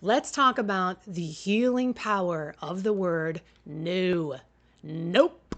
Let's talk about the healing power of the word no. Nope.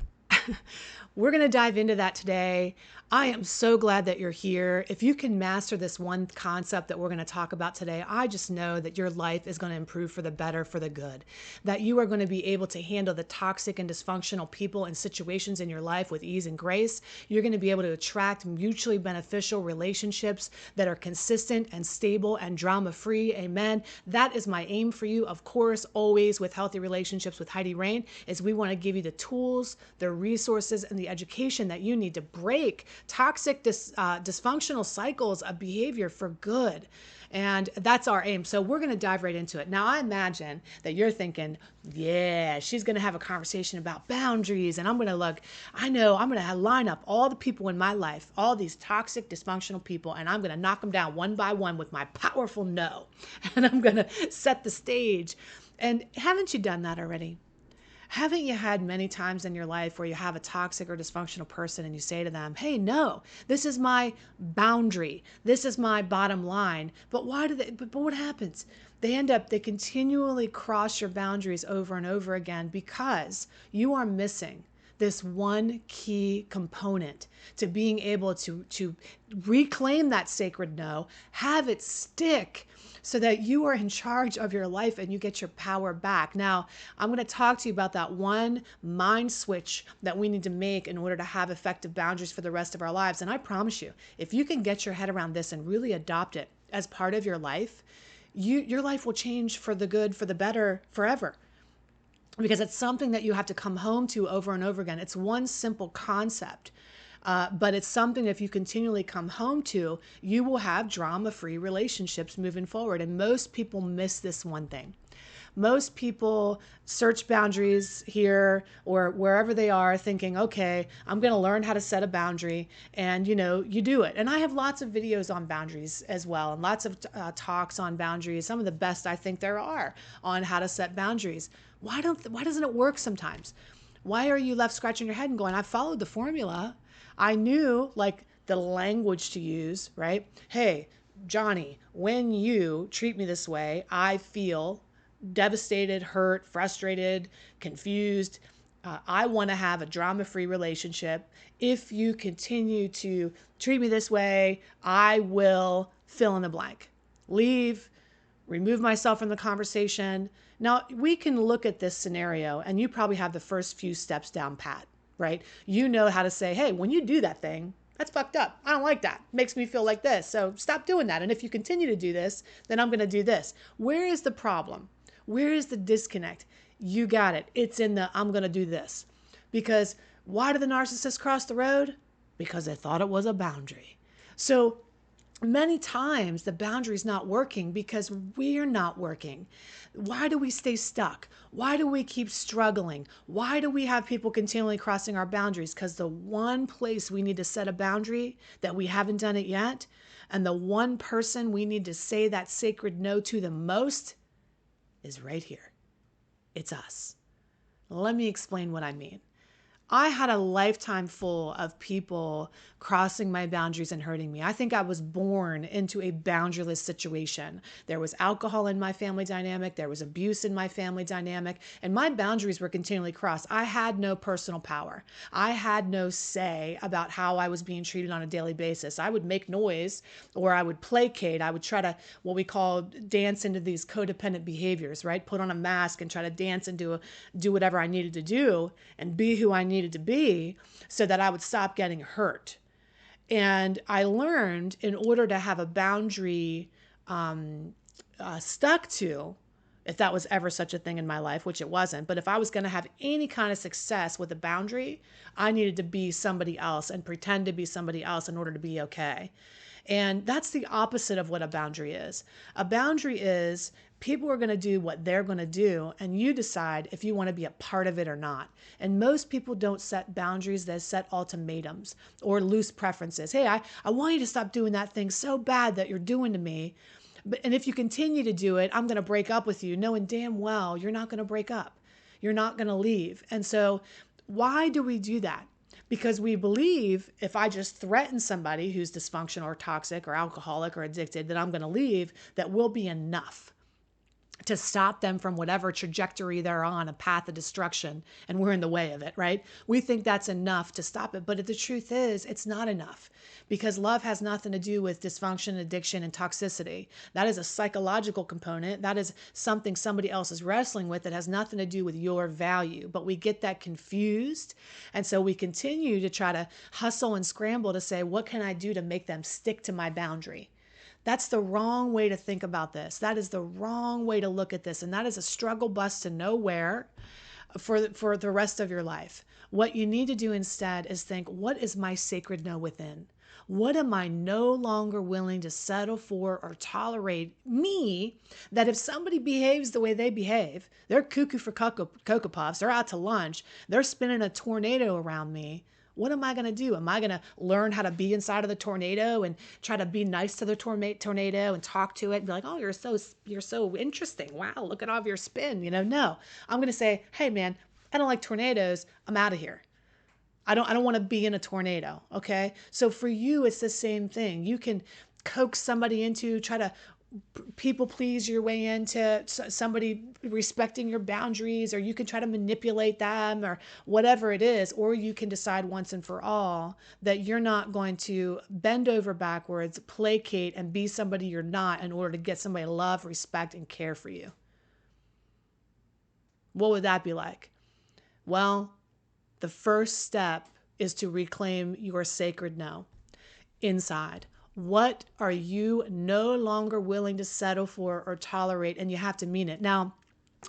We're going to dive into that today. I am so glad that you're here. If you can master this one concept that we're going to talk about today, I just know that your life is going to improve for the better, for the good. That you are going to be able to handle the toxic and dysfunctional people and situations in your life with ease and grace. You're going to be able to attract mutually beneficial relationships that are consistent and stable and drama-free. Amen. That is my aim for you, of course, always with Healthy Relationships with Heidi Rain, is we want to give you the tools, the resources, and the education that you need to break toxic, dysfunctional cycles of behavior for good. And that's our aim. So we're going to dive right into it. Now, I imagine that you're thinking, yeah, she's going to have a conversation about boundaries. And I'm going to I'm going to line up all the people in my life, all these toxic, dysfunctional people, and I'm going to knock them down one by one with my powerful no. And I'm going to set the stage. And haven't you done that already? Haven't you had many times in your life where you have a toxic or dysfunctional person and you say to them, hey, no, this is my boundary. This is my bottom line. But but what happens? They continually cross your boundaries over and over again because you are missing this one key component to being able to reclaim that sacred no, have it stick so that you are in charge of your life and you get your power back. Now, I'm going to talk to you about that one mind switch that we need to make in order to have effective boundaries for the rest of our lives. And I promise you, if you can get your head around this and really adopt it as part of your life, your life will change for the good, for the better, forever. Because it's something that you have to come home to over and over again. It's one simple concept. But it's something if you continually come home to, you will have drama-free relationships moving forward. And most people miss this one thing. Most people search boundaries here or wherever they are thinking, okay, I'm going to learn how to set a boundary. And, you do it. And I have lots of videos on boundaries as well, and lots of talks on boundaries, some of the best I think there are on how to set boundaries. Why doesn't it work sometimes? Why are you left scratching your head and going, I followed the formula. I knew the language to use, right? Hey, Johnny, when you treat me this way, I feel devastated, hurt, frustrated, confused. I want to have a drama-free relationship. If you continue to treat me this way, I will fill in the blank. Leave, remove myself from the conversation. Now, we can look at this scenario, and you probably have the first few steps down pat, right? You know how to say, hey, when you do that thing, that's fucked up. I don't like that. It makes me feel like this. So stop doing that. And if you continue to do this, then I'm going to do this. Where is the problem? Where is the disconnect? You got it. It's in the I'm going to do this. Because why did the narcissist cross the road? Because they thought it was a boundary. So many times the boundary is not working because we're not working. Why do we stay stuck? Why do we keep struggling? Why do we have people continually crossing our boundaries? Because the one place we need to set a boundary that we haven't done it yet, and the one person we need to say that sacred no to the most is right here. It's us. Let me explain what I mean. I had a lifetime full of people crossing my boundaries and hurting me. I think I was born into a boundaryless situation. There was alcohol in my family dynamic. There was abuse in my family dynamic. And my boundaries were continually crossed. I had no personal power. I had no say about how I was being treated on a daily basis. I would make noise or I would placate. I would try to, what we call, dance into these codependent behaviors, right? Put on a mask and try to dance and do whatever I needed to do and be who I needed to be so that I would stop getting hurt. And I learned in order to have a boundary stuck to, if that was ever such a thing in my life, which it wasn't, but if I was going to have any kind of success with a boundary, I needed to be somebody else and pretend to be somebody else in order to be okay. And that's the opposite of what a boundary is. A boundary is people are going to do what they're going to do, and you decide if you want to be a part of it or not. And most people don't set boundaries, they set ultimatums or loose preferences. Hey, I want you to stop doing that thing so bad that you're doing to me. And if you continue to do it, I'm going to break up with you, knowing damn well you're not going to break up. You're not going to leave. And so why do we do that? Because we believe if I just threaten somebody who's dysfunctional or toxic or alcoholic or addicted that I'm going to leave, that will be enough. to stop them from whatever trajectory they're on, a path of destruction, and we're in the way of it, right? We think that's enough to stop it, but the truth is it's not enough, because love has nothing to do with dysfunction, addiction, and toxicity. That is a psychological component. That is something somebody else is wrestling with that has nothing to do with your value, but we get that confused, and so we continue to try to hustle and scramble to say, what can I do to make them stick to my boundary? That's the wrong way to think about this. That is the wrong way to look at this. And that is a struggle bus to nowhere for the rest of your life. What you need to do instead is think, what is my sacred no within? What am I no longer willing to settle for or tolerate me, that if somebody behaves the way they behave, they're cuckoo for Cocoa Puffs, they're out to lunch, they're spinning a tornado around me, what am I going to do? Am I going to learn how to be inside of the tornado and try to be nice to the tornado and talk to it and be like, oh, you're so interesting. Wow, look at all of your spin. No, I'm going to say, hey man, I don't like tornadoes. I'm out of here. I don't want to be in a tornado. Okay. So for you, it's the same thing. You can coax somebody into, try to people please your way into somebody respecting your boundaries, or you can try to manipulate them or whatever it is, or you can decide once and for all that you're not going to bend over backwards, placate, and be somebody you're not in order to get somebody to love, respect, and care for you. What would that be like? Well, the first step is to reclaim your sacred no inside. What are you no longer willing to settle for or tolerate? And you have to mean it. Now,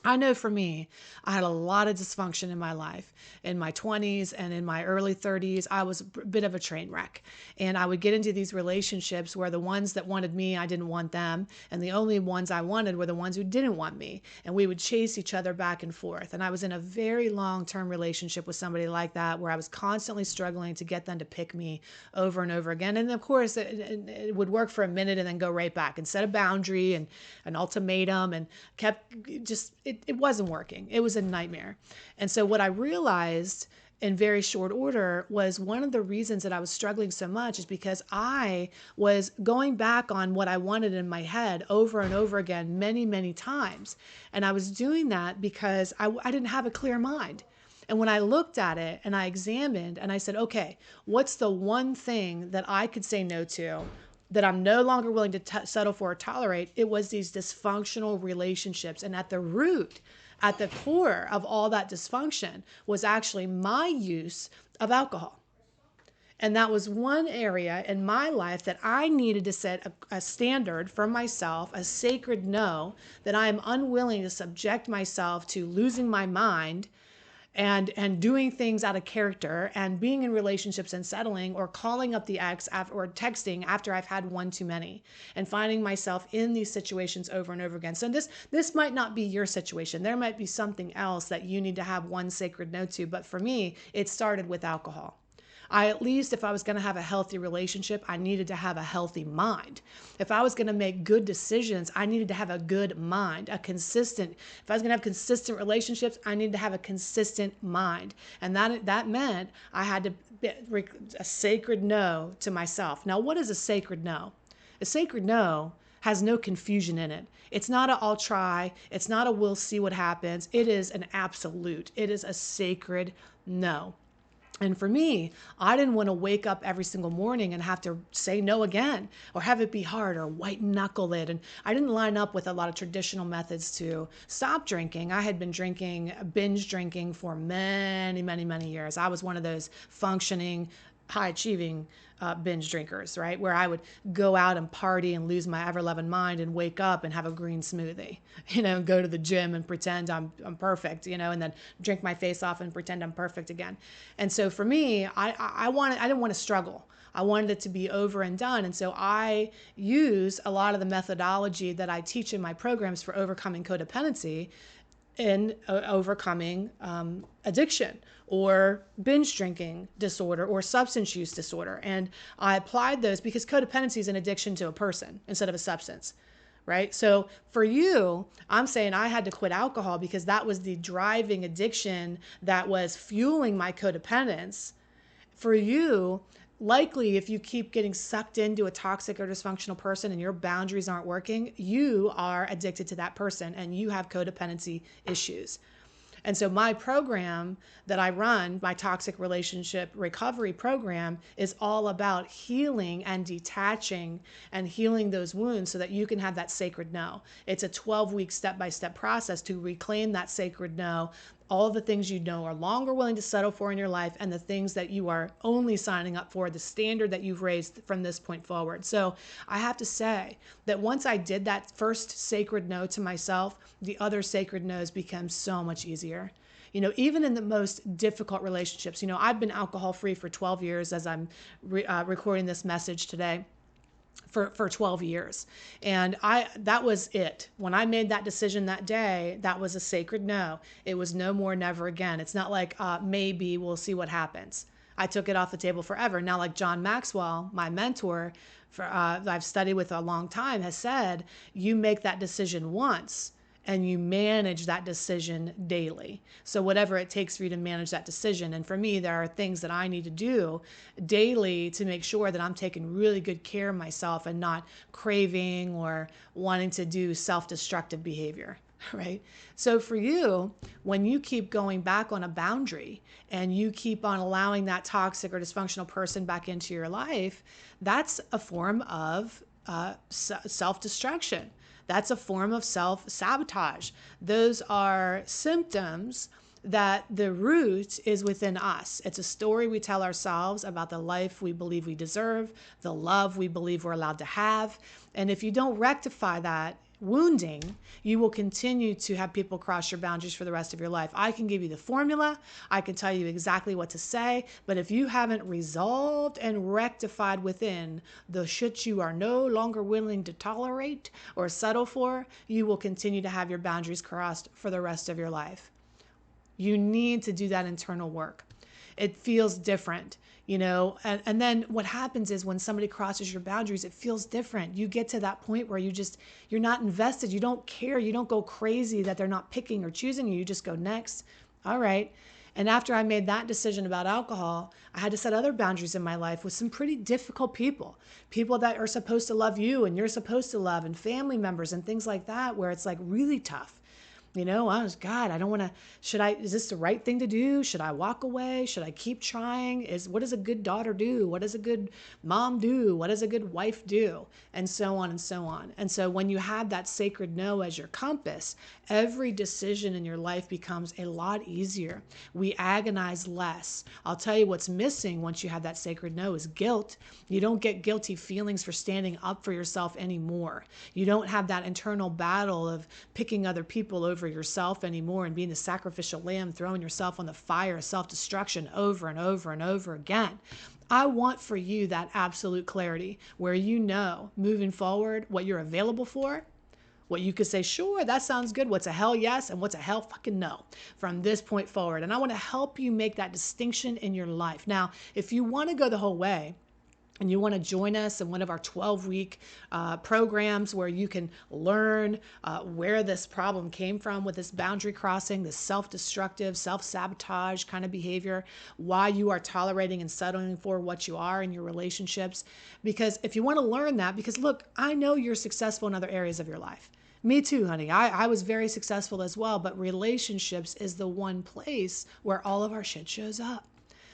I know for me, I had a lot of dysfunction in my life. In my 20s and in my early 30s, I was a bit of a train wreck. And I would get into these relationships where the ones that wanted me, I didn't want them. And the only ones I wanted were the ones who didn't want me. And we would chase each other back and forth. And I was in a very long-term relationship with somebody like that, where I was constantly struggling to get them to pick me over and over again. And of course, it would work for a minute and then go right back and set a boundary and an ultimatum, and kept just... It wasn't working. It was a nightmare. And so what I realized in very short order was one of the reasons that I was struggling so much is because I was going back on what I wanted in my head over and over again, many, many times. And I was doing that because I didn't have a clear mind. And when I looked at it and I examined and I said, okay, what's the one thing that I could say no to, that I'm no longer willing to settle for or tolerate? It was these dysfunctional relationships. And at the root, at the core of all that dysfunction was actually my use of alcohol. And that was one area in my life that I needed to set a standard for myself, a sacred no, that I am unwilling to subject myself to losing my mind and doing things out of character and being in relationships and settling, or calling up the ex or texting after I've had one too many, and finding myself in these situations over and over again. So this might not be your situation. There might be something else that you need to have one sacred no to. But for me, it started with alcohol. At least if I was going to have a healthy relationship, I needed to have a healthy mind. If I was going to make good decisions, I needed to have a good mind, if I was going to have consistent relationships, I needed to have a consistent mind. And that meant I had to be a sacred no to myself. Now, what is a sacred no? A sacred no has no confusion in it. It's not a I'll try. It's not a we'll see what happens. It is an absolute. It is a sacred no. And for me, I didn't want to wake up every single morning and have to say no again, or have it be hard, or white knuckle it. And I didn't line up with a lot of traditional methods to stop drinking. I had been binge drinking for many, many, many years. I was one of those functioning, high achieving binge drinkers, right? Where I would go out and party and lose my ever-loving mind and wake up and have a green smoothie, go to the gym and pretend I'm perfect, and then drink my face off and pretend I'm perfect again. And so for me, I didn't want to struggle. I wanted it to be over and done. And so I use a lot of the methodology that I teach in my programs for overcoming codependency in overcoming addiction or binge drinking disorder or substance use disorder. And I applied those because codependency is an addiction to a person instead of a substance, right? So for you, I'm saying I had to quit alcohol because that was the driving addiction that was fueling my codependence. For you, likely if you keep getting sucked into a toxic or dysfunctional person and your boundaries aren't working, you are addicted to that person and you have codependency issues. And so my program that I run, my toxic relationship recovery program, is all about healing and detaching and healing those wounds so that you can have that sacred no. It's a 12-week step-by-step process to reclaim that sacred no, all the things you know are longer willing to settle for in your life, and the things that you are only signing up for, the standard that you've raised from this point forward. So I have to say that once I did that first sacred no to myself, the other sacred no's become so much easier. Even in the most difficult relationships, I've been alcohol free for 12 years as I'm recording this message today. For 12 years. And that was it. When I made that decision that day, that was a sacred no. It was no more, never again. It's not like maybe we'll see what happens. I took it off the table forever. Now, like John Maxwell, my mentor, I've studied with a long time, has said, you make that decision once and you manage that decision daily. So whatever it takes for you to manage that decision. And for me, there are things that I need to do daily to make sure that I'm taking really good care of myself and not craving or wanting to do self-destructive behavior, right? So for you, when you keep going back on a boundary and you keep on allowing that toxic or dysfunctional person back into your life, that's a form of self-destruction. That's a form of self-sabotage. Those are symptoms that the root is within us. It's a story we tell ourselves about the life we believe we deserve, the love we believe we're allowed to have. And if you don't rectify that wounding, you will continue to have people cross your boundaries for the rest of your life. I can give you the formula. I can tell you exactly what to say. But if you haven't resolved and rectified within the shit you are no longer willing to tolerate or settle for, you will continue to have your boundaries crossed for the rest of your life. You need to do that internal work. It feels different. And then what happens is when somebody crosses your boundaries, it feels different. You get to that point where you're not invested. You don't care. You don't go crazy that they're not picking or choosing you. You just go next. All right. And after I made that decision about alcohol, I had to set other boundaries in my life with some pretty difficult people that are supposed to love you and you're supposed to love, and family members and things like that, where it's like really tough. God, I don't want to, is this the right thing to do? Should I walk away? Should I keep trying? What does a good daughter do? What does a good mom do? What does a good wife do? And so on and so on. And so when you have that sacred no as your compass, every decision in your life becomes a lot easier. We agonize less. I'll tell you what's missing once you have that sacred no is guilt. You don't get guilty feelings for standing up for yourself anymore. You don't have that internal battle of picking other people over yourself anymore and being the sacrificial lamb, throwing yourself on the fire of self-destruction over and over and over again. I want for you that absolute clarity where you know moving forward what you're available for, what you could say, sure, that sounds good. What's a hell yes and what's a hell fucking no from this point forward. And I want to help you make that distinction in your life. Now, if you want to go the whole way, and you want to join us in one of our 12-week programs where you can learn where this problem came from with this boundary crossing, this self-destructive, self-sabotage kind of behavior, why you are tolerating and settling for what you are in your relationships. Because if you want to learn that, because look, I know you're successful in other areas of your life. Me too, honey. I was very successful as well, but relationships is the one place where all of our shit shows up.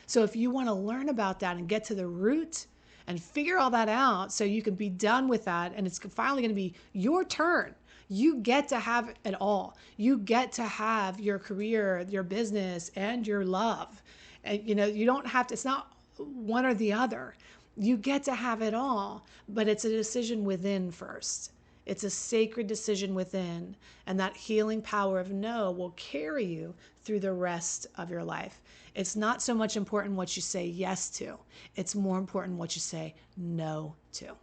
So if you want to learn about that and get to the root and figure all that out so you can be done with that, and it's finally going to be your turn. You get to have it all. You get to have your career, your business, and your love. And you don't have to, it's not one or the other. You get to have it all, but it's a decision within first. It's a sacred decision within, and that healing power of no will carry you through the rest of your life. It's not so much important what you say yes to. It's more important what you say no to.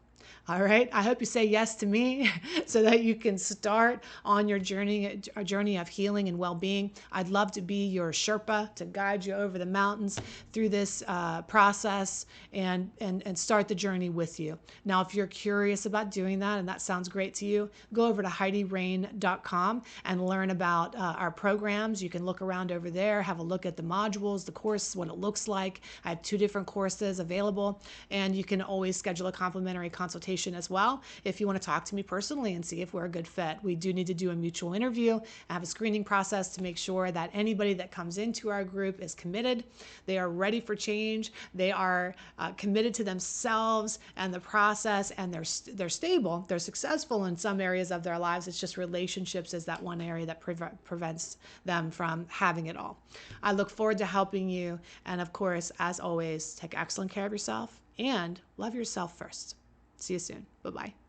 All right. I hope you say yes to me so that you can start on your journey, a journey of healing and well-being. I'd love to be your Sherpa to guide you over the mountains through this process and start the journey with you. Now, if you're curious about doing that and that sounds great to you, go over to HeidiRain.com and learn about our programs. You can look around over there, have a look at the modules, the course, what it looks like. I have 2 different courses available, and you can always schedule a complimentary consultation as well if you want to talk to me personally and see if we're a good fit. We do need to do a mutual interview and have a screening process to make sure that anybody that comes into our group is committed. They are ready for change. They are committed to themselves and the process, and they're stable. They're successful in some areas of their lives. It's just relationships is that one area that prevents them from having it all. I look forward to helping you. And of course, as always, take excellent care of yourself and love yourself first. See you soon. Bye-bye.